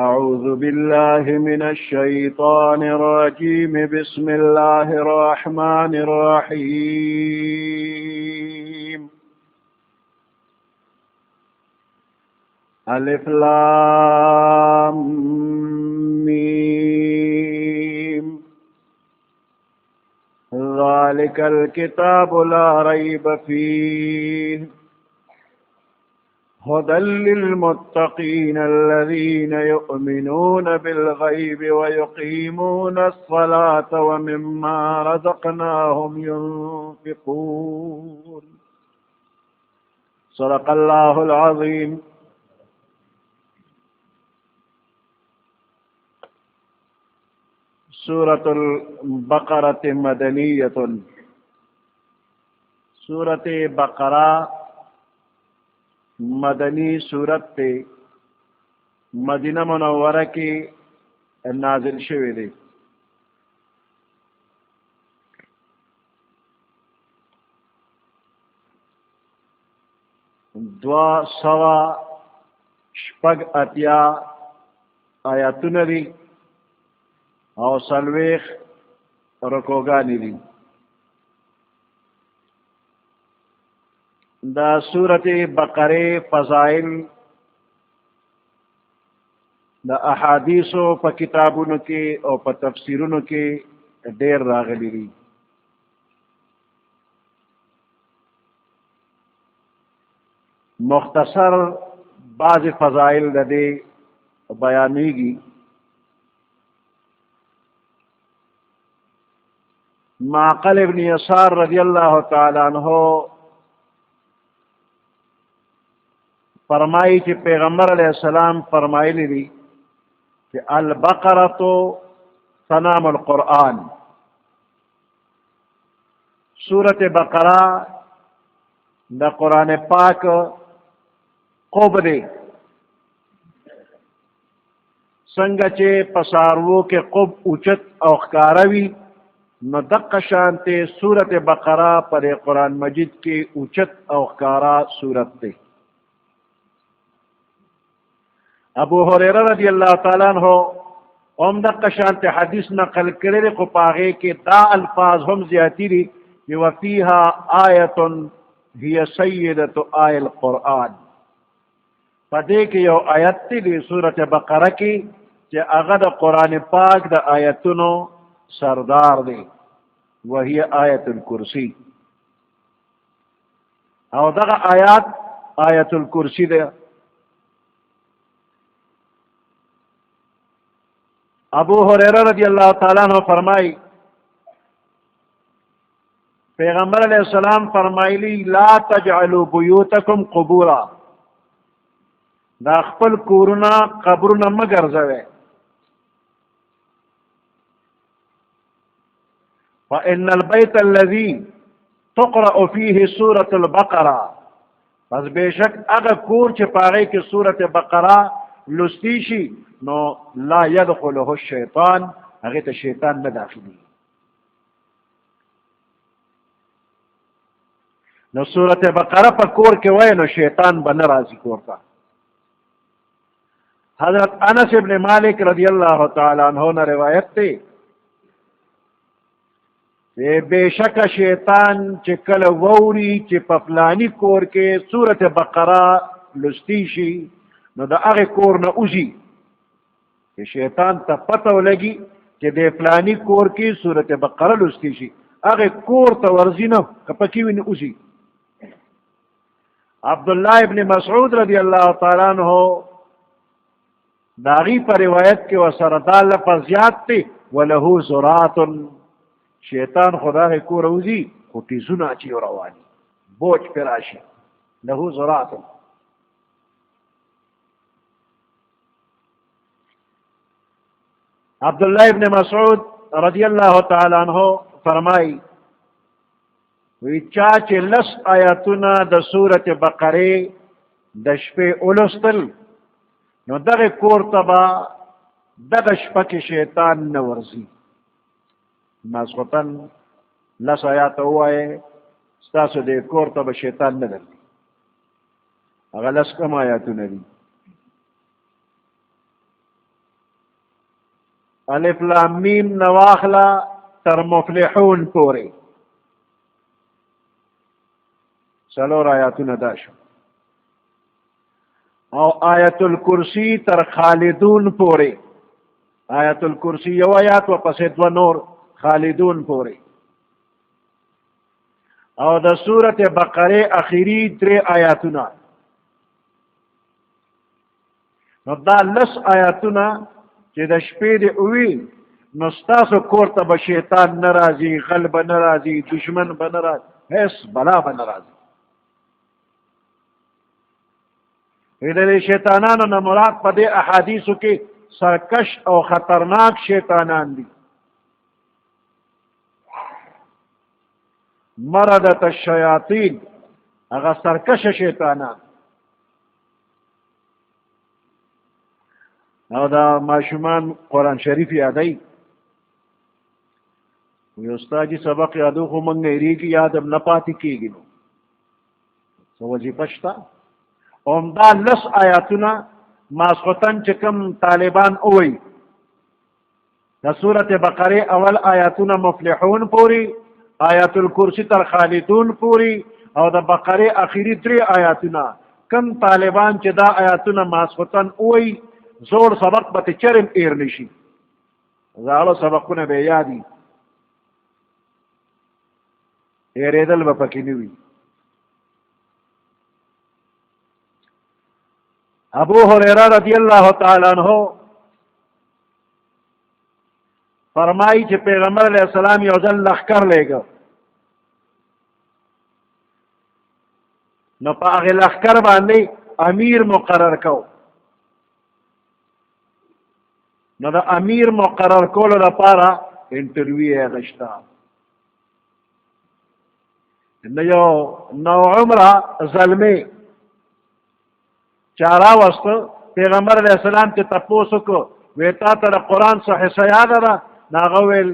أعوذ بالله من الشيطان الرجيم. بسم الله الرحمن الرحيم. ألف لام ميم. ذلك الكتاب لا ريب فيه هدى للمتقين الذين يؤمنون بالغيب ويقيمون الصلاة ومما رزقناهم ينفقون. صدق الله العظيم. سورة البقرة مدنية. سورة بقرہ مدنی صورت تے مدینہ منورہ کی نازل شوی دی. دوا سوا شپگ اتیا آیاتون دی او سلویخ رکوگانی دی. دا سورت بقرے فضائل دا احادیثو پا کتابونو کے او پا تفسیرونو کے دیر راغلی دی. مختصر بعض فضائل دا دے بیانیگی. معقل ابن یسار رضی اللہ تعالیٰ عنہ فرمائی کہ پیغمبر علیہ السلام فرمائی لی کہ البقرۃ سنام القرآن. سورت بقرہ دا قرآن پاک قب دے سنگچے پسارو کے قب اوچت او خکاروی نو دق شانتے سورت بقرہ پر قرآن مجید کے اوچت او خکارا سورت دے. ابو ہریرہ رضی اللہ تعالیٰ عنہ دق شانت حدیث نقل کرے کو پاغے کے دا الفاظ ہم زیادی دی وفیہا آیت ہی سیدت آی القرآن. پدے کہ یو آیت دی سورت بقرہ کی کہ اغد قرآن پاک دا آیتنو سردار دے وہی آیت الکرسی. او دا آیات آیت الکرسی دے. ابو ہریرہ رضی اللہ تعالیٰ عنہ فرمائی پیغمبر علیہ السلام فرمائی لی لا تجعلوا بیوتکم قبورا. دا خپل کورنا قبرنا مگر زوے. فإن البيت الذي تقرأ فيه سورة البقرة پس بے شک اگر کور چپاگے کی سورت بقرہ لستیشی نو لا يدخله الشیطان اگر شیطان نہ داخلی. نو سورت بقرہ پر کور کے وے نو شیطان بن راضی کورتا. حضرت انس ابن مالک رضی اللہ تعالیٰ عنہ نے روایت تے بے شک شیطان چکل ووری چی پفلانی کور کے سورت بقرہ لستیشی نو دا اغی کور نا اوزی کہ شیطان تا پتہ لگی کہ دے فلانی کور کی سورت بقرہ لستیشی اغی کور تا ورزی نو کپکیوی نا اوزی. عبداللہ ابن مسعود رضی اللہ تعالیٰ عنہ داغی پر روایت کے وسردال لفظیات تے وَلَهُ زُرَاتٌ شیطان خدا کے کو روزی خوٹی سنا چی و روانی بوچ پراشی لہو زرات. عبداللہ ابن مسعود رضی اللہ تعالیٰ عنہ فرمائی وی چاچے لس آیاتنا دا سورت بقرے دشپے اولستل نو دغ کور تبا دغ شپک شیطان نورزی. ماسخوتن لس آیات ہوئے ستاسو دے کور تبا شیطان ندر دی اگر لس کم آیاتو ندی. الف لام میم نواخلا تر مفلحون پوری سلور آیاتونه دا شو او آیت الکرسی تر خالدون پوری آیت الکرسی یو آیات و پس دو نور خالدون پوری او د سورت بقره اخیری 3 آیاتونه نو دا لس آیاتونه چې د شپې دی اوی نو ستاسو کور ته به شیطان نه راځي غل به نه راځي دشمن به نه راځي هیڅ بلا به نه راځي د شیطانانو نه مراد په دې احادیثو کې سرکش او خطرناک شیطانان دي مردت الشیاطین هغه سرکش شیطانان او دا ماشومان قرآن شریف یادای وی استادی سبق یادو خو منگا ایریگی یادم نپاتی کیگی نو سو وظیفه شتا دا لس آیاتونا ماسخوتن چکم طالبان اوئی دا سورت بقره اول آیاتونا مفلحون پوری آیات الکرسی تر خالدون پوری او دا بقره اخیری 3 آیاتونا کم طالبان چه دا آیاتونا ماسخوتن اوئی زور سبق بت چرم ایر نشي زاړه سبقونه به یادي ایریدل به پکې نه وي ابو هريره رضی الله تعالی عنہ فرمایي چې پیغمبر علیہ السلام یو ځل لښکر لېږه نو په هغه لښکر باندې امیر مقرر کو نو دا امیر مقرر کولو لپاره انټرویو یې غشتا نو یو نو عمره زلمی چارا وسط پیغمبر علیہ السلام ته تپوسو کو وی تا ته قرآن څه حصه یاد ده ناغه ویل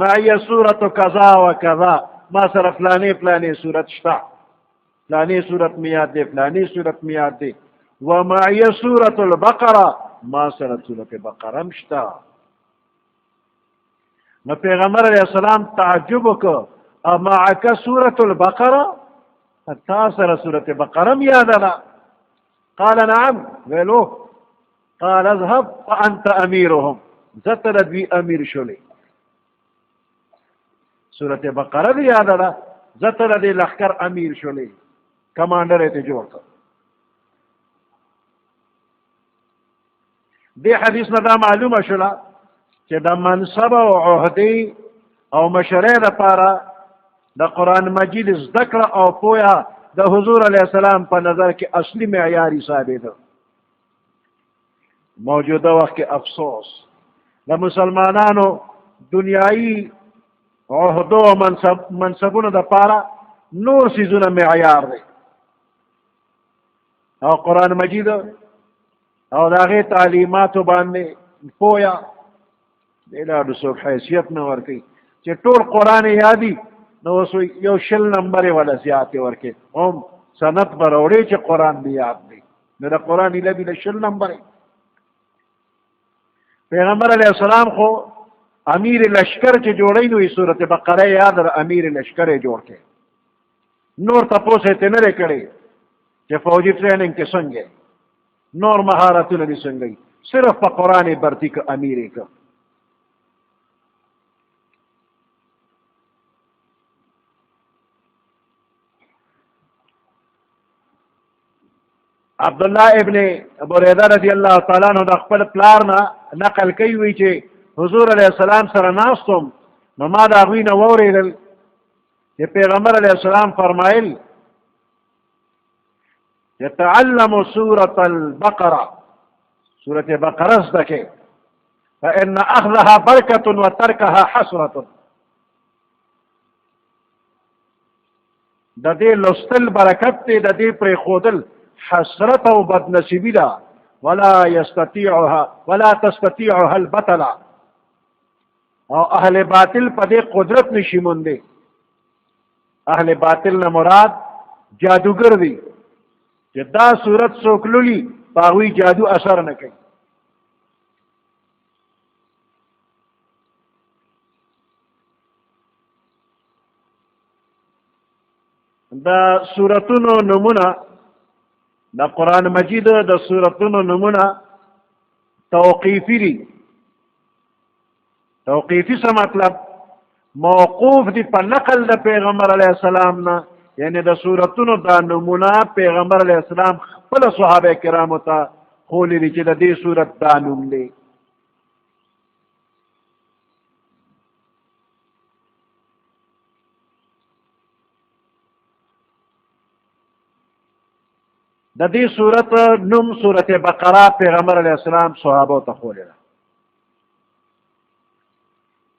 معي سورة کذا و کذا ما سره فلانی فلانی سورت شتا فلانی سورت میاد دی فلانی سورت میاد دی و معي سورة البقره ما سره سورت بقره مشتا نو پیغمبر علیہ السلام تعجب کو امعک سورت البقره تا سره سورت بقره یاد ده قال نعم ویلو قال اذهب فانت اميرهم زتل دوی امیر شولی سورت بقره دی یاد ده زتل دی لخکر امیر شولی کمانڈر ته جوړ کړ دی حدیث نه دا معلومه شوله چې د منصب او عهدې او مشرۍ لپاره د قرآن مجید زده کړه او پوهه د حضور علیہ السلام په نظر کې اصلي معیاري ثابت ده موجوده وخت کې افسوس د مسلمانانو دنیایي عهدو او منصبونو دپاره نور څیزونه معیار دی او قرآن مجید او د هغې تعلیماتو باندې پوهه د لاډو څوک حیثیت نه ورکوي چې ټول قرآن یادي نو اوس یو 20 نمبرې ولا زیاتې ورکړي هم سند به راوړې چې قرآن دې یاد دی نو د قرآن ایله بي له 20 نمبرې پیغمبر علیہ السلام خو امیر لشکر چې جوړی نو صورت بقره یاد امیر لشکر یې جوړ کړي نور تپوس یې ته نه دی کړی چې فوجي ټریننګ کې څنګه نور مهارتونه دې څنګه صرف په قرآن یې برتی که امیر یې که عبداللہ ابن بریدہ رضی اللہ تعالیٰ عنہ د خپل پلار نه نقل کوي وی چې حضور علیہ السلام سره ناستم نو ما د هغوی نه واورېدل چې پیغمبر علیہ السلام فرمایل چې تعلموا سورة البقرة سورت بقره زده کړئ فإن أخذها برکة وترکها حسرة د دې لوستل برکت دی د دې پرېښودل حسرت او بدنصیبی ده ولا تستطيعها البطل او اهل باطل په دې قدرت نشي موندي اهل باطل نه مراد جادوګر دي چې دا صورت څوک لولي په هغوی جادو اثر نه کوي دا سورتونو نمونه دا قرآن مجید دا سورتونو نمونه توقیفی دی. توقیفی سا مطلب موقوف دی پا نقل دا پیغمبر علیہ السلام نا، یعنی دا سورتونو دا نمونه پیغمبر علیہ السلام خپل صحابه کرامو تا خولی دی چې دا دی سورت دا نم دی. دا دی سورت نم سورت بقرہ پیغمبر علیہ السلام صحابہ تا خولی دا.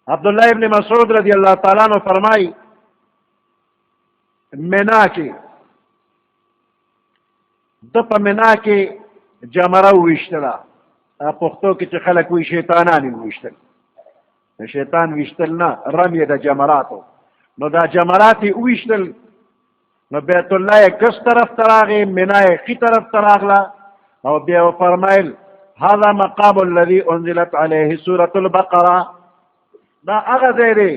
عبداللہ ابن مسعود رضی اللہ تعالیٰ عنہ فرمائی منا کی دپا منا کی جمرہ ویشتلا، پختو کی چی خلق وی شیطانانی ویشتل، شیطان ویشتل نا رمی دا جمراتو، نو دا جمراتی ویشتل، نو بیت اللہ کس طرف تراغی منای خی طرف تراغلا، او بیا فرمائل هذا مقام الذي انزلت علیه سورة البقرہ، دا اغا دے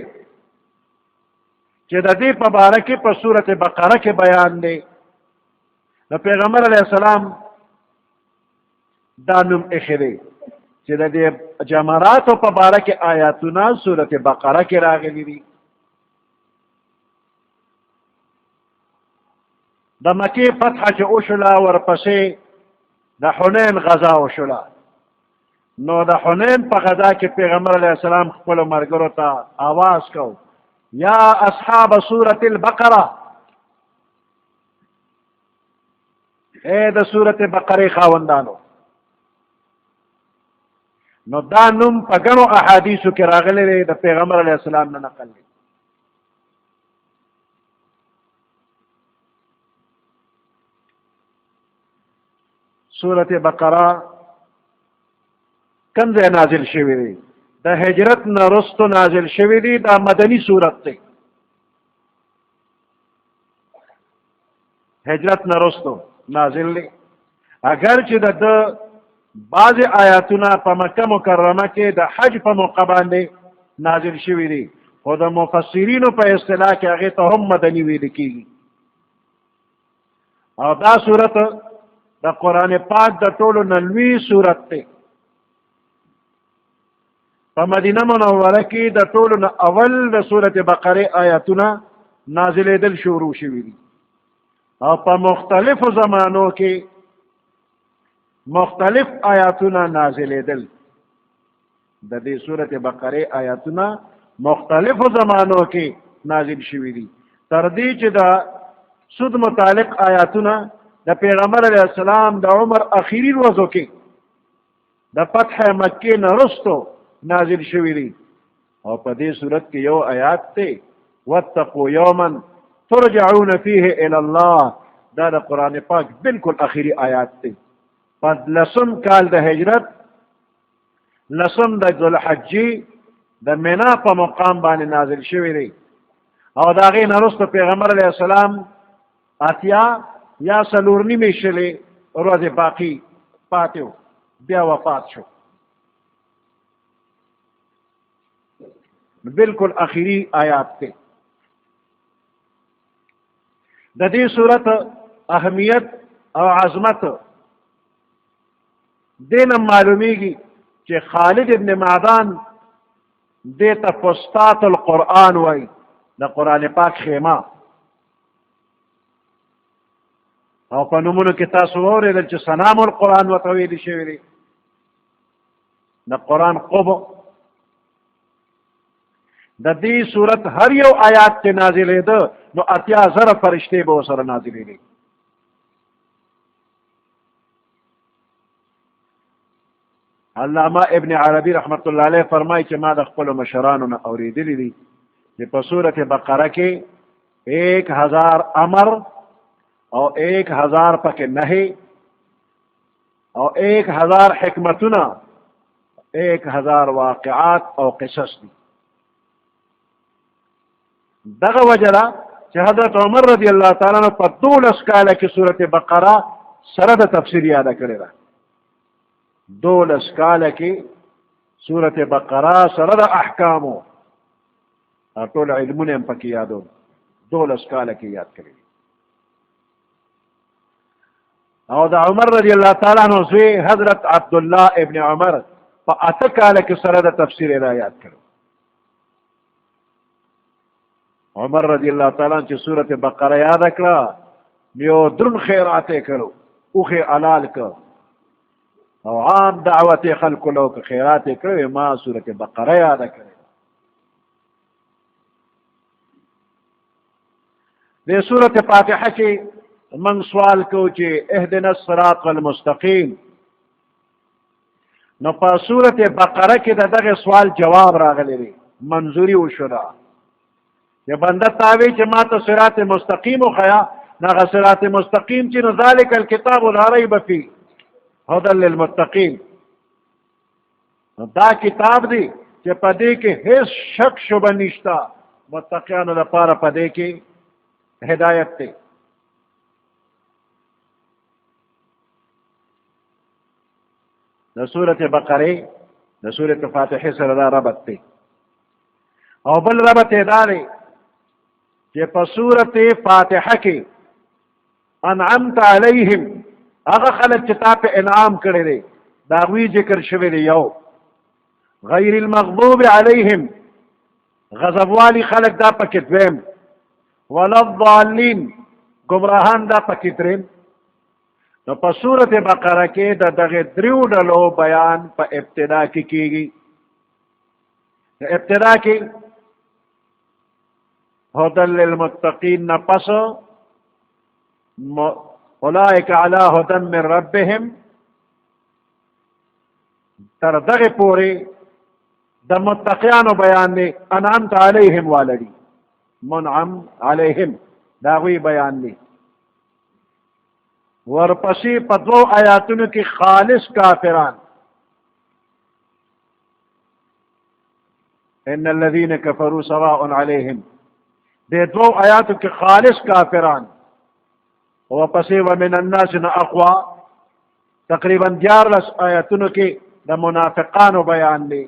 چی دا دی پا بارکی پا سورة بقرہ کے بیان دے. دا پیغمبر علیہ السلام دا نم اخرے چی دا دی جمرات پا بارک آیاتنا سورة بقرہ کے راغلی دی. دا مکی فتح چی اوشلا ورپسے دا حنین غزا اوشلا، نو دا حنین پا غزا کی پیغمبر علیہ السلام خپل مرگرو تا آواز کو یا اصحاب سورة البقرہ، اے دا سورة بقرہ خاوندانو. نو دا نم پا گنو احادیثو کی راغلے لے دا پیغمبر علیہ السلام نے نقل لے. سورة بقرہ کنزے نازل شوی دی، دا ہجرت نرستو نازل شوی دی، دا مدنی سورت تی. ہجرت نرستو نازل دی، اگرچہ دا بعض آیاتنا پا مکہ مکرمہ کے دا حج پا موقع باندے نازل شوی دی، خود مفسرینو پا اصطلاح کے اگے تو ہم مدنی وی لکی گی. اور دا سورت دا قرآن پاک دا طول نلوی سورت تے. پا مدینہ منورہ کی دا طول اول دا سورت بقرہ آیاتنا نازل دل شروع شوی دی، اور پا مختلف زمانوں کے مختلف آیاتنا نازل دل. دا دی سورت بقرہ آیاتنا مختلف زمانوں کے نازل شوی دی، تردی چی دا سود متعلق آیاتنا دا پیغمبر علیہ السلام دا عمر اخیری روزوں کے دا فتح مکہ نرستو نازل شوی دی. اور پا دی صورت کی یو آیات تے واتقوا یوما ترجعون فیہ الاللہ، دا دا قرآن پاک بالکل اخیری آیات تے. پا لسم کال دا ہجرت، لسم دا ذوالحجی دا منا پا مقام بانی نازل شوی دی. اور دا غی نرستو پیغمبر علیہ السلام آتیا یا سلورنی میں شلے روز باقی پاتیو بیا وفات شو. بالکل آخری آیات تے. دا دی صورت اہمیت اور عظمت دین معلومی گی کہ خالد ابن معدان دیتا فستات القرآن وائی، دا قرآن پاک خیمہ. او پا نمونو کی تاسو اوری دل چه سنام القرآن و طویلی شویلی دا قرآن قبو. دا دی صورت ہر یو آیات تی نازلی دا نو اتیا زر فرشتے با سر نازلی دی. علامہ ابن عربی رحمت اللہ علیہ فرمائی کہ ما دا خپل مشرانو نا اوریدلی دی کہ پا سورت بقرہ کے 1000 امر اور 1000 پک نہی اور 1000 حکمتنا 1000 واقعات اور قصص دی. دغه وجرا چې حضرت عمر رضی اللہ تعالیٰ عنہ پر 12 کاله کې سورت بقرہ سره د تفسیر یاد کړی دا. 12 کاله کې سورت بقرہ سره د احکامو ټول علمونه هم پکې یادو 12 کاله کې یاد کړی. او د عمر رضی الله تعالی عنہ زوی حضرت عبدالله ابن عمر په اته کاله کې سره د تفسیر را یاد کړو. عمر رضی الله تعالی عنہ چې سورۃ بقره یاد کړه یو درن خیرات کړو اوخه حلال کړ او عام دعوت خلق له خیرات کړو ما سورۃ بقره یاد کړه. د سورۃ فاتحه کې من سوال کو چې اهدنا الصراط المستقیم، نو په سورۃ بقره کې دغه سوال جواب راغلی دی، منظوری وشوه. یا بنده تاوی چې ما ته صراط مستقیم وخیا، نغه صراط مستقیم چې نو ذالک الکتاب لا ریب فیه هدى للمتقین، دا کتاب دی چې په دې کې هیڅ شک شبه نشته، متقیانو لپاره په دې کې هدایت دی. د سورۃ بقره د سورۃ فاتحه سره دا ربط دی. او بل ربط دا دی چې په سورۃ فاتحه کې انعمت علیهم هغه خلک چې تا په انعام کړی دی دا غوی ذکر شوی دی. یو غیر المغضوب علیهم غضب والی خلک دا پکې دویم، ولا الضالین گمراهان دا پکې دریم. نو په سورۃ بقره کې د دغه دریو ډلو بیان په ابتدا کې کیږي. ابتدا کې هدى للمتقین نه پس اولئک علی هدى من ربهم تر دغه پورې د متقیانو بیان دی. انعمت علیهم والدی منعم علیهم دا غوی بیان دی. ورپسې په دوو آیاتونو کې خالص کافران، ان الذين كفروا سواء عليهم، دې دوو آیاتو کې خالص کافران. ورپسې ومن الناس اقوا تقریبا 14 آیاتونو کې د منافقانو بیان دی.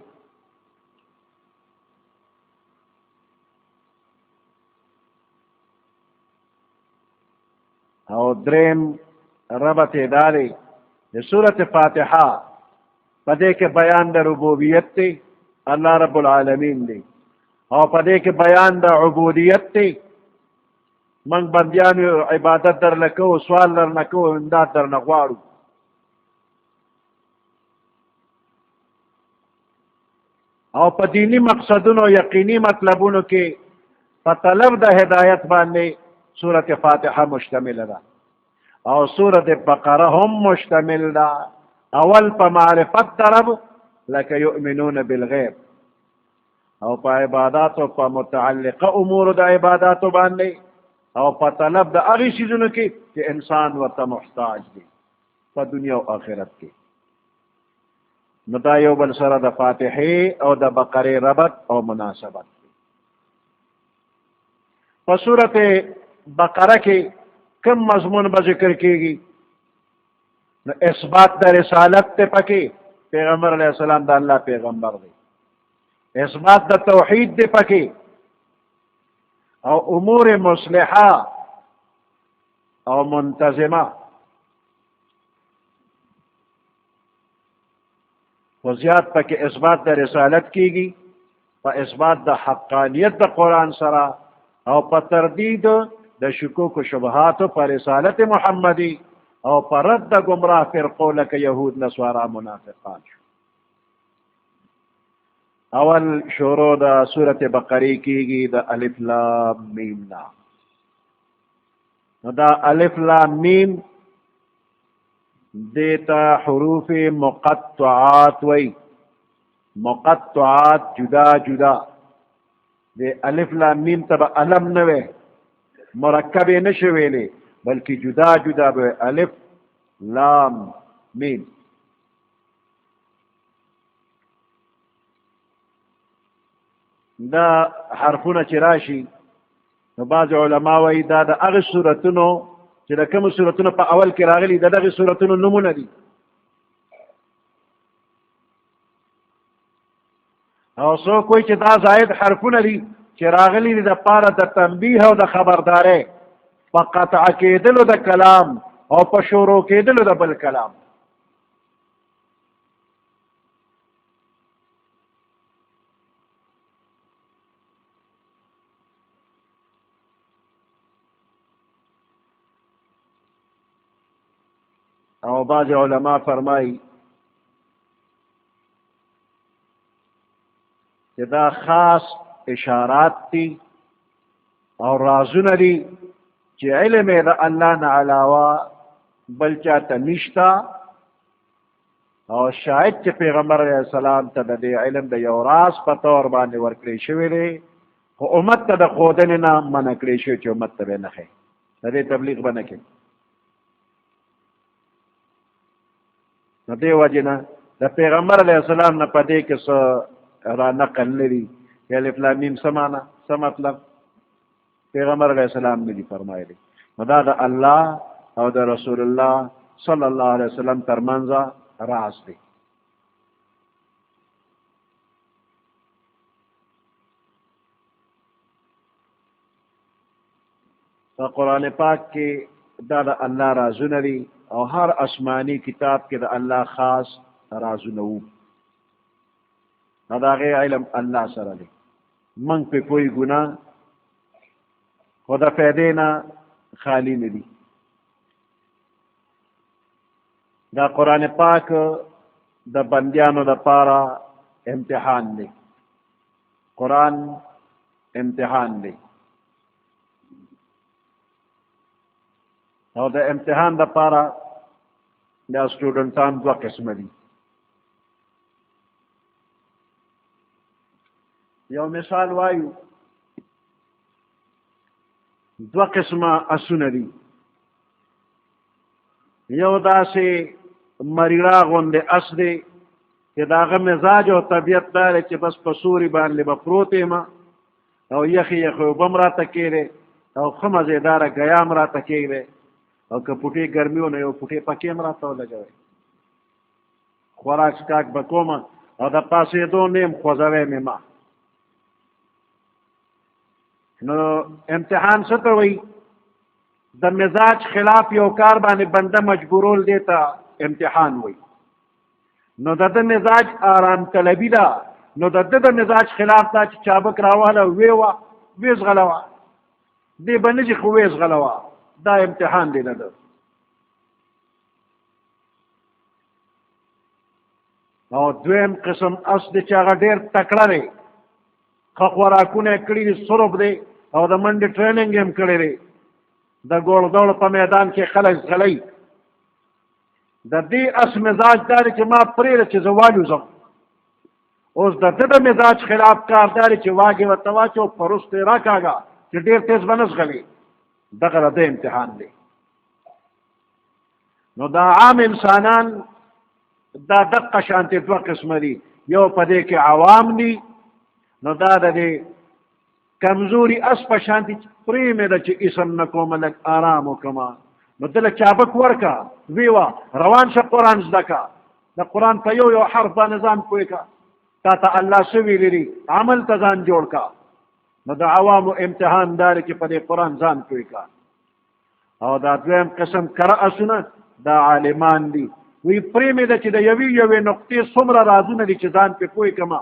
او دریم ربط داری د سورۃ فاتحه په دې کې بیان د ربوبیت دی، الله رب العالمین دی، او په دې کې بیان د عبودیت دی. من بندیانو عبادت در لکو، سوال در نکو، امداد در نغواړو. او په دینی مقصدونو یقینی مطلبونو کې په طلب د هدایت باندې سورۃ فاتحه مشتمل ده. او سورۃ بقره هم مشتمل ده. اول په معرفت طرف لکه یؤمنون بالغیب، او په عبادات او په متعلقه امور د عبادات باندې، او په طلب د هغې شیزونو کې چې انسان ورته محتاج دی په دنیا او آخرت کې. نو دا یو بل سره د فاتحه او د بقره ربط او مناسبت دی. په سورۃ بقره کې کم مضمون به ذکر کیږي؟ نو اثبات د رسالت ته پکې، پیغمبر علیہ السلام د الله پیغمبر دی. اثبات د توحید دی پکې، او امور مصلحه او منتظمه. و زیات پکې اثبات د رسالت کیږي په اثبات د حقانیت د قرآن سره، او په تردید د شکوک و شبهاتو پر رسالت محمدی، او پر رد د گمراه فرقو لکه یهود نصارا منافقان شو. اول شروع د سورۃ بقره کیږي د الف لام میم نا. نو دا الف لام میم دیتا حروف مقطعات وی، مقطعات جدا جدا. د الف لام میم تبا علم نوے مرکب نشویلے بلکہ جدا جدا بے الف لام میم. دا حرفونه چې راشي نو بعض علما وایي دا د هغه سورتونو چې د کوم سورتونو په اول کې راغلي د دغه سورتونو نمونه دي. او څوک وایي چې دا زائد حرفونه دي چې راغلي دي د پاره د تنبیه او د خبردارۍ په قطع کېدلو د کلام او په شروع کېدلو د بل کلام. او بعض علماء فرمایي چې دا خاص اشارات دي او رازونه دي چې علم یې د الله نه علاوه بل چاته نشته، او شاید چې پیغمبر علیه السلام ته د دې علم د یو راز په طور باندې ورکړی شوی دی، خو امت ته د ښودنې نه منع کړی شوی چې امت ته به یې نه ښیي، د دې تبلیغ به نه کوي. نو دې وجې نه د پیغمبر علیه السلام نه په دې کې څه را نقل نه دي چې الف لام میم څه معنی څه مطلب پیغمبر علیه السلام نه دي فرمایلی. نو دا د الله او د رسول الله صلی الله علیه وسلم ترمنځ راز دی. په قرآن پاک کې دا د الله رازونه دي او هر آسماني کتاب کې د الله خاص رازونه وو. نو د هغې علم الله سره دی، موږ پې پوهېږو نه، خو د فایدې نه خالي نه دي. دا قرآن پاک د بندیانو دپاره امتحان دی. قرآن امتحان دی، او د امتحان دپاره دا سټوډنټان دوه قسمه دي. یو مثال وایو، دوه قسمه اسونه دي. یو داسې مریرا غوندې اس دی چې د هغه مزاج او طبیعت دا دی چې بس په سوري باندې به پروت یم او یخې یخې اوبه م راته کېدی او ښه مزېداره ګیا م راته کېږدی، او که پوټې ګرمي و نو یو پوټې پکې م راته ولګوئ، خوراک سکاک به کوم او د پاسېدو نیم خوځوی مې ما. نو امتحان څه ته وایي؟ د مزاج خلاف یو کار باندې بنده مجبورول دی ته امتحان وایي. نو د ده مزاج آرام طلبي ده، نو د ده د مزاج خلاف دا چې چابک راواله ویې زغلوه، دی به نه ځي خو ویې زغلوه، دا امتحان دی نه ده. او دویم قسم اس دی چې هغه ډېر تکړه دی، ښه خوراکونه یې کړي دي، سرب دی او د منډې ټریننګ یې هم کړی دی، د ګوړ دوړ په میدان کې خلک زغلی. د دې اس مزاج دا دی چې ما پرېږده چې زه والوځم. اوس د ده د مزاج خلاف کار دا دی چې واګې ورته واچو پروست یې راکاږه چې ډېر تیز به نه زغلي. دغه د ده امتحان دی. نو دا عام انسانان دا دقه شانتې دوه قسمه دي. یو په دې کې عوام دي، نو دا د دې کمزوري اس په شانتې پرې مې ده چې اسم نه کومه لږ آرام وکړمه، نو دله چابک ورکه ویوه روان شه قرآن زده که، د قرآن په یو حرف باندې ځان پوه که، تا ته الله څه ویلي دي عمل ته ځان جوړ که. نو د عوامو امتحان دا دی چې په دې قرآن ځان پوه که. او دا دویم قسم کره اسونه دا عالمان دي، وی پرې مې ده چې د یوې نقطې څومره رازونه دي چې ځان پې پوه کړمه،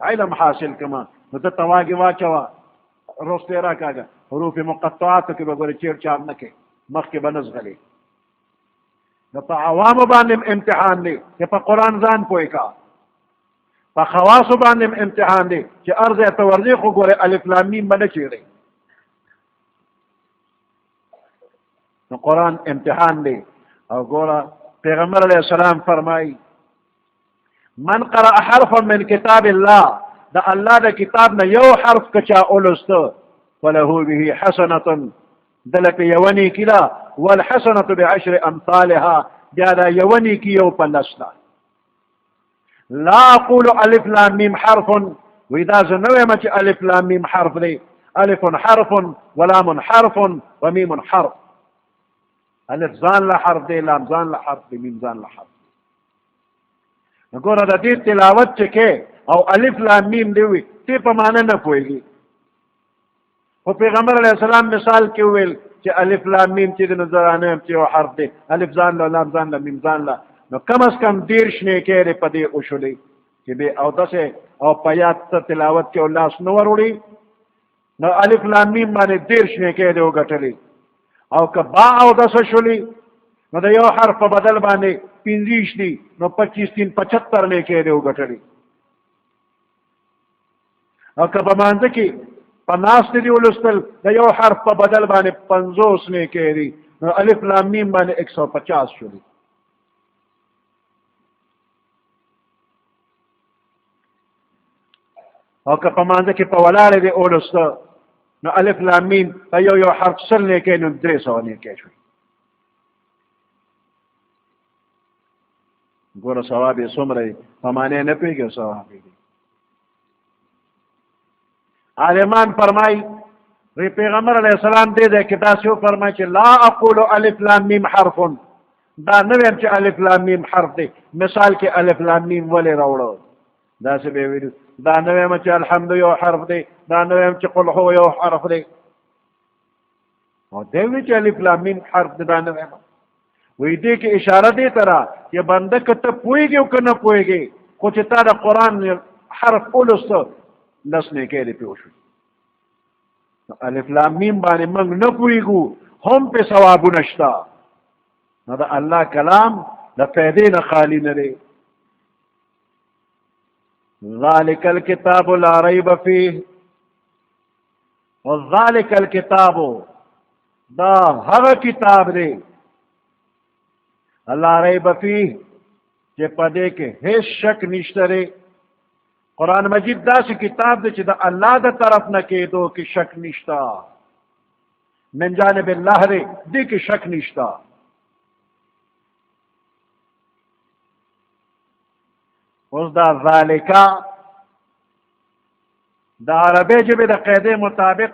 علم حاصل کړمه، نو ته ته واګې واچوه رستې راکاږه، حروف مقطعاتو کې به ګورې چیر چار نه کوې، مخکې به نه زغلې. نو په عوامو باندې امتحان دی چې په قرآن ځان پوه که، په خواصو باندې امتحان دی چې هر ځای ته ورځې خو ګورې الف لام میم به نه چیړئ. نو قرآن امتحان دی. او ګوره پیغمبر علیه السلام فرمایي من قرأ حرفا من کتاب الله، د الله د کتاب نه یو حرف که چا اولسته فله به حسنة، دله پې یوه نیکي ده، والحسنة بعشر امثالها، بیا دا یوه نیکي یو په لس ده. لا اقول الف لام میم حرف، وی دا زه نه وایم چې الف لام میم حرف دی، الف حرف ولام حرف ومیم حرف. الف ځان له حرف دی، لام ځان له حرف دی، میم ځان له حرف دی. نو ګوره د دې تلاوت چې کې او الف لام میم دی وي تی په معنی نه پوهېږي، خو پیغمبر علیه السلام مثال کې وویل چې الف لام میم چې د نظرانه هم چې یو حرف دی، الف ځان له لام ځان له میم ځان له، نو کم از کم 13 نیکۍ په دې وشولې چې به اودسه او په یاد ته تلاوت کې الله نو وروړي، نو الف لام میم باندې 13 نیکۍ دی وګټلې. او که با اودسه شولې نو د یو حرف په بدل باندې 25 دي، نو 25 3 75 نیکۍ دی وګټلې. او که په مانځ کې په ناست دی ولستل د یو حرف په بدل باندې 50 نیکۍ دي، نو الف لام میم باندې 150 شولې. او که په مانځ کې په ولاړې دی ولسته نو الف لام میم په یو حرف 100 نیکۍ، نو 300 نیکۍ شولې. ګوره ثواب یې څومره په معنی نه پوهېږي، ثواب یې. عالمان فرمائی وی پیغمبر علیہ السلام دے دے کہ داسیو فرمائی کہ لا اقول الف لام میم حرف، دا نویم چې الف لام میم حرف دی، مثال کې الف لام میم ولی راوړو داسې به ویلو، دا نویم چې الحمد یو حرف دی، دا نویم چې قل هو یو حرف دی، او دی وی چې الف لام میم حرف دی، دا نویم وی دی کې اشاره دی ترا چې بنده که ته پوهېږي او که نه پوهېږي، خو چې تا د قرآن حرف ولسته 10 نیکۍ دی پې وشو. الف لام میم باندې موږ نه پوهېږو، هم پې ثوابونه شته، نو د الله کلام د فایدې نه خالي نه دی. ذالک الکتاب لا ریب فیه، وذالک الکتاب دا هغه کتاب دی لا ریب فیه چې په دې کې هیڅ شک نشته دی. قرآن مجید داسې کتاب دی چې د الله د طرف نه کېدو کې شک نشته، من جانب الله دی، دې کې شک نشته. اوس دا ذالکا د عربی ژبې د قاعدې مطابق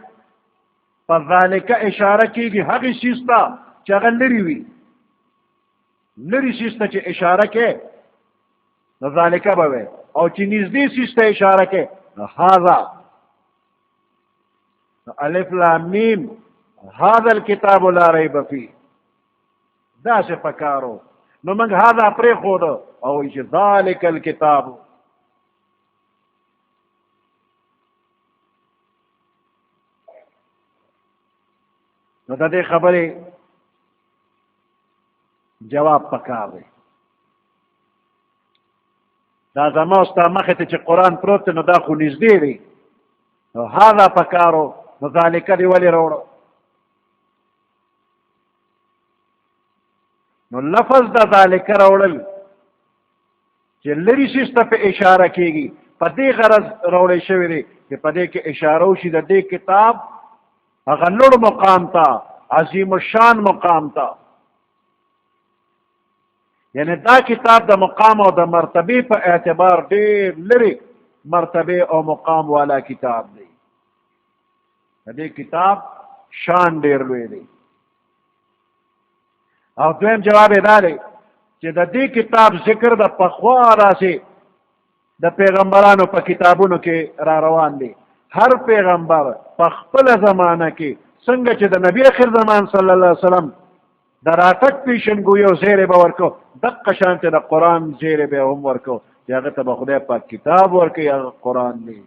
په ذالکا اشاره کېږي هغې څیز ته چې هغه لرې وي، لرې څیز ته چې اشاره کې نو ذالکا به وی، او چې نږدې څیز ته اشاره کې نو هذا. الف لام میم هذا الکتاب لا ریب فیه، داسې پکارو، نو موږ هذا پرېښودو او وایي چې ذالک الکتاب. نو د دې خبرې جواب پکار دی. دا زما او ستا مخې ته چې قرآن پروت دی، نو دا خو نږدې دی، نو هذا پکارو، نو ذالکه دې ولې راوړو؟ نو لفظ د ذالکه راوړل چې لرې څیز ته په اشاره کېږي، په دې غرض راوړی شوی دی چې په دې کې اشاره وشي د دې کتاب هغه لوړ مقام ته، عظیم الشان مقام ته. یعنی دا کتاب د مقام او د مرتبه په اعتبار ډېر لري مرتبه او مقام والا کتاب دی. د دې کتاب شان ډېر لوی دی. او دویم جواب یې دا دی چې د دې کتاب ذکر د پخوا راسې د پیغمبرانو په کتابونو کې را روان دی. هر پیغمبر په خپله زمانه کې څنګه چې د نبی اخر زمان صلی الله علیه وسلم د راتګ پیشنګویي او زیری به ورکو، دقه شانته د قرآن زیری به هم ورکو چې هغه ته به خدای پاک کتاب ورکوي، هغه قرآن دی.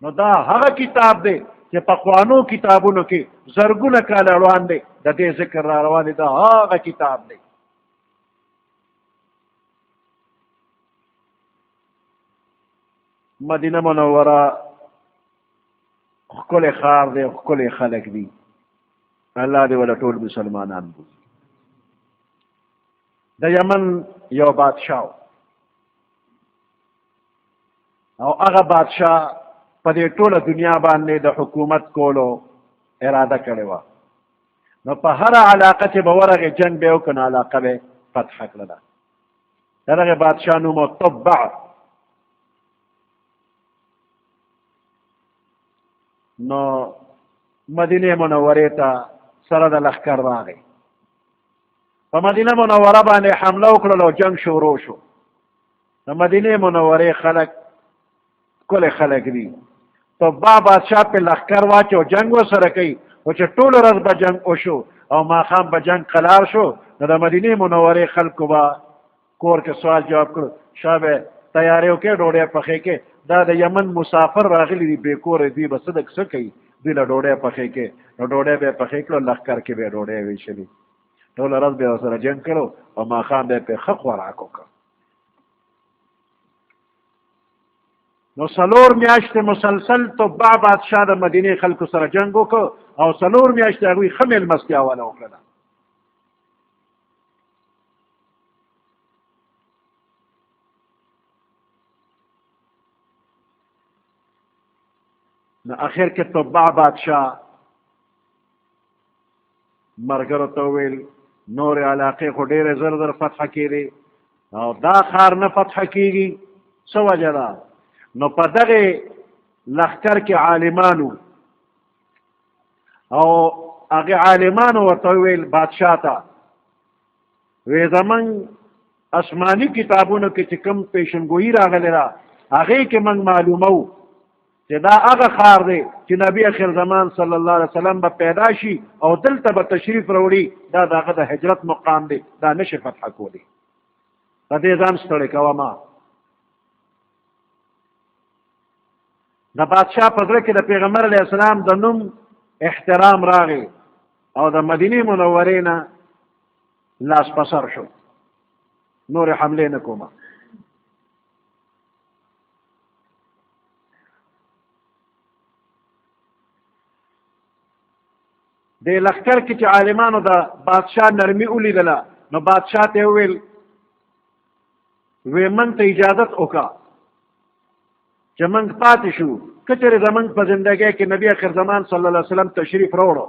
نو دا هغه کتاب دی چې پخوانو کتابونو کې زرګونه کاله روان دی، د دې ذکر را روان دی، دا هغه کتاب دی. مدینه منوره ښکلی ښار دی، ښکلی خلک دي، الله دې ولا ټول مسلمانان بوزي. د یمن یو بادشاه او هغه بادشاه په دې ټوله دنیا باندې د حکومت کولو اراده کړې وه. نو په هره علاقه چې به ورغې جنګ به یې وکړو، نو علاقه به یې فتح کړله. د دغې بادشاه نوم و تبع. نو مدینه منورې ته سره د لښکر راغی، په مدینه منوره باندې حمله وکړل او جنگ شروع شو. د مدینه منورې خلک ښکلي خلک دي. تبع بادشاه په لښکر واچو، جنگ ورسره کوي، او چې ټول ورځ به جنگ وشو او ماښام به جنگ قلار شو نو د مدینې منورې خلکو به کور کې سوال جواب کړو شابه تیاری وکړې ډوډۍ پخې کې دا د یمن مسافر راغلی دی بې کوره دوی به څه کوي دوی له ډوډۍ پخې کې نو ډوډۍ به یې پخې کړو لښکر کې به یې ډوډۍ ویشلې ټوله ورځ به یې ورسره جنګ کړو او ماښام به یې پرې ښه خوراک وکړ نو 4 میاشتې مسلسل تبع بادشاه د مدینې خلکو سره جنګ وکړ او 4 میاشتې هغوی ښه مېلمستیا واله وکړله نو اخر کې تبع بادشاه ملګرو ته وویل نورې علاقې خو ډېرې زر زر فتح کېدې او دا ښار نه فتح کېږي څه وجه ده نو په دغې لښکر کې عالمانو او هغې عالمانو ورته وویل بادشاه ته وی زمونږ آسماني کتابونو کې چې کوم پیشنګویي راغلی ده هغې کې موږ معلومو چې دا هغه ښار دی چې نبی اخر زمان صلی الله علیه وسلم به پیدا شي او دلته به تشریف راوړي دا د هغه د هجرت مقام دی دا نشي فتح کولی په دې ځان ستړی کوه ما د بادشاه په زړه کې د پیغمبر علیه السلام د نوم احترام راغی او د مدینې منورې نه لاس په سر شو نورې حملې نه کومه د لښکر کې چې عالمانو د بادشاه نرمي ولیدله نو بادشاه ته وویل وی موږ ته اجازت وکړه چې موږ پاتې شو که چېرې زموږ په زندګۍ کې نبي اخر زمان صلی الله علیه وسلم تشریف راوړو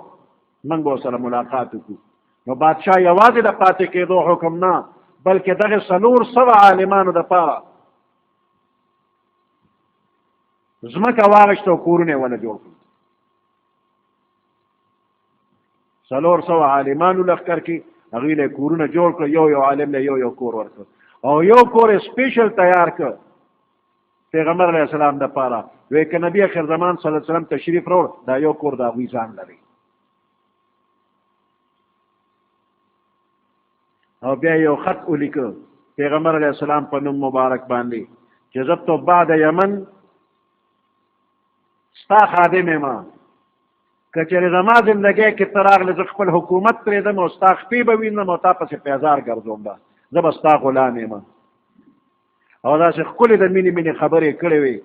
موږ به ورسره ملاقات وکړو نو بادشاه یوازې د پاتې کېدو حکم نه بلکې دغه 400 عالمانو دپاره ځمکه واغېسته او کورونه یې ونه جوړ کړو 400 عالمانو لښکر کې هغوی له کورونه جوړ کړه یو عالم له یو کور ورکړ او یو کور یې سپیشل تیار کړ پیغمبر علیه السلام دپاره وی که نبي اخر زمان صلی الله علیه وسلم تشریف راوړ دا یو کور د هغوی ځان لري او بیا یو خط ولیکه پیغمبر علیه السلام په نوم مبارک باندې چې زه تبع د یمن ستا خادم یم که چېرې زما زندګۍ کې ته راغلې زه خپل حکومت پرېږدم او ستا خپې به وینم او تا پسې پیزار ګرځوم به زه به ستا غلام یم او داسې ښکلې د مینې خبرې کړې وې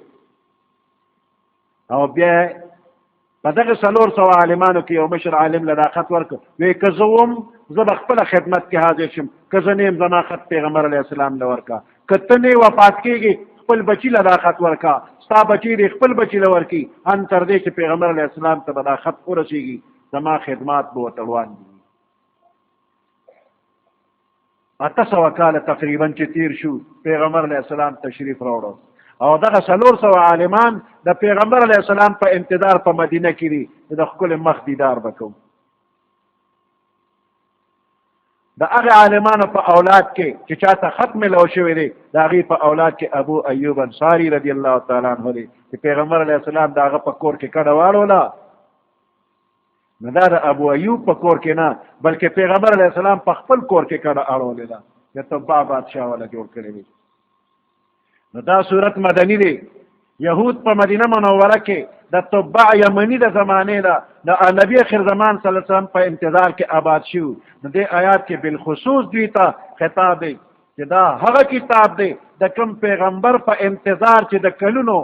او بیا په دغه 400 عالمانو کې یو مشر عالم له دا خط ورکړ وی که زه وم زه به خپله خدمت کې حاضر شم که زه نه یم زما خط پیغمبر علیه السلام له ورکړه که ته نه وفات کېږي خپل بچي له دا خط ورکړه ستا بچي دې خپل بچي له ورکړي ان تر دې چې پیغمبر علیه السلام ته به دا خط ورسېږي زما خدمات به ورته روان دي 800 کاله تقریبا چې تیر شو پیغمبر علیه السلام تشریف راوړو او دغه 400 عالمان د پیغمبر علیه السلام په انتظار په مدینه کې دي د ښکلې مخ دیدار به کوو د هغې عالمانو په اولاد کې چې چاته خط ملو شوی دی د هغې په اولاد کې ابو ایوب انصاري رضی الله تعالی عنه دی چې پیغمبر علیه السلام د هغه په کور کې کډه واړوله نو دا د ابو ایوب په کور کې نه بلکې پیغمبر علیه السلام په خپل کور کې کډه اړولې ده د تبع بادشاه والا جوړ کړی دی نو دا صورت مدني دی یهود په مدینه منوره کې د تبع یمني د زمانې ده د نبي اخر زمان صلی الله علیه وسلم په انتظار کې آباد شو نو دې آیات کې بالخصوص دوی ته خطاب دی چې دا هغه کتاب دی د کوم پیغمبر په انتظار چې د کلونو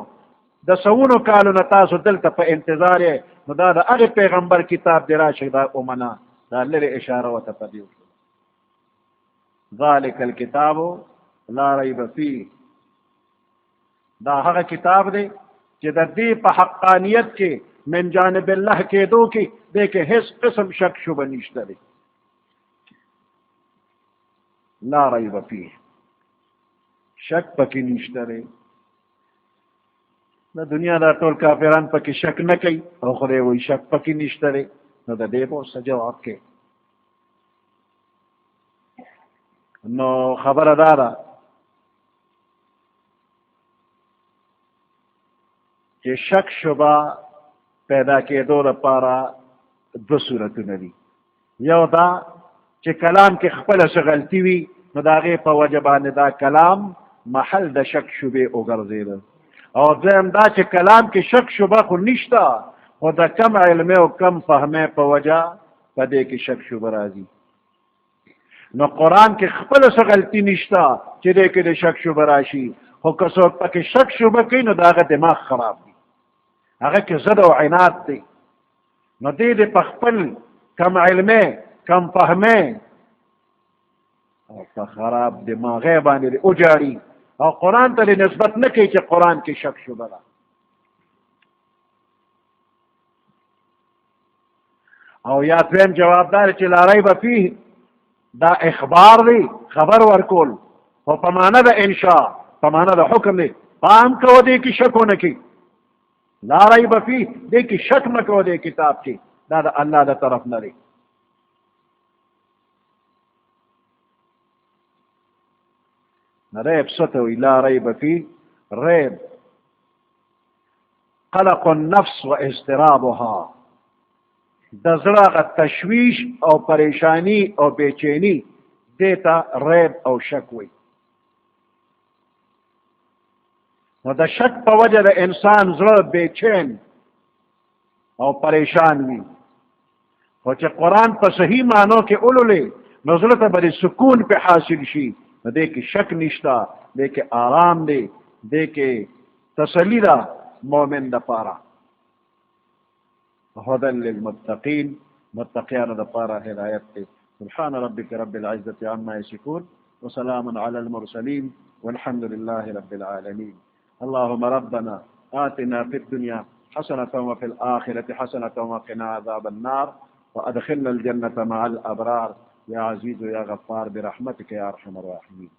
د سوونو کالونو تاسو دلته په انتظار یې نو دا د هغې پیغمبر کتاب دی راشئ دا ومنه دا لرې اشاره ورته په دې وکړه ذلک الکتاب لا ریب فیه دا هغه کتاب دی چې د دې په حقانیت کې من جانب الله کېدو کې دې کې هیڅ قسم شک شبه نشته دی لا ریب فیه شک پکې نشته دی د دنیا دا ټول کافران پکې شک نه کوي او خدای وایي شک پکې نشته دی نو د دې به څه جواب کې نو خبره دا ده چې شک شبه پیدا کېدو لپاره دو صورتونه دي. یو دا چې کلام کې خپله څه غلطي وي نو د هغې په وجه باندې دا کلام محل د شک شبې وګرځېده، او دویم دا چې کلام کې شک شبه خو نشته، خو د کم علمه او کم فهمه په وجه په دې کې شک شبه راځي. نو قرآن کې خپله څه غلطي نشته چې دې کې د شک شبه راشي، خو که څوک پکې شک شبه کوي نو د هغه دماغ خراب دی، هغه کې ضد او عناد دی. نو دې د په خپل کم علمه کم فهمه او په خراب دماغه باندې اوجاړي او قرآن ته نسبت نه کوي چې قرآن کې شک شبه ده. او یا دویم جوابدار چې لا ریب فیه دا اخبار دی، خبر ورکول، خو په معنا د انشاء، په معنا د حکم دی. پام کوه دې کې شک ونه کوي، لا ریب فیه دې کې شک مه کوه دې کتاب کې، دا د الله د طرف نه دی. ریب څه ته وایي؟ لا ریب فیه، ریب قلق النفس و اضطرابها، د زړه هغه تشویش او پریشانی او بېچیني دې ته ریب او شک وایي. نو د شک په وجه د انسان زړه بېچین او پریشان وي، خو چې قرآن په صحیح معنو کې اولولې نو زړه ته به سکون پې حاصل شي، نو دې کې شک نشته، دې کې آرام دی، دې کې تسلی ده مؤمن دپاره. هدى للمتقين، متقيان دپاره هدایت دی. سبحان ربك رب العزة عما يصفون وسلام على المرسلين والحمد لله رب العالمين. اللهم ربنا آتنا في الدنيا حسنة وفي الآخرة حسنة وقنا عذاب النار وأدخلنا الجنة مع الأبرار يا عزيز يا غفار برحمتك يا أرحم الراحمين.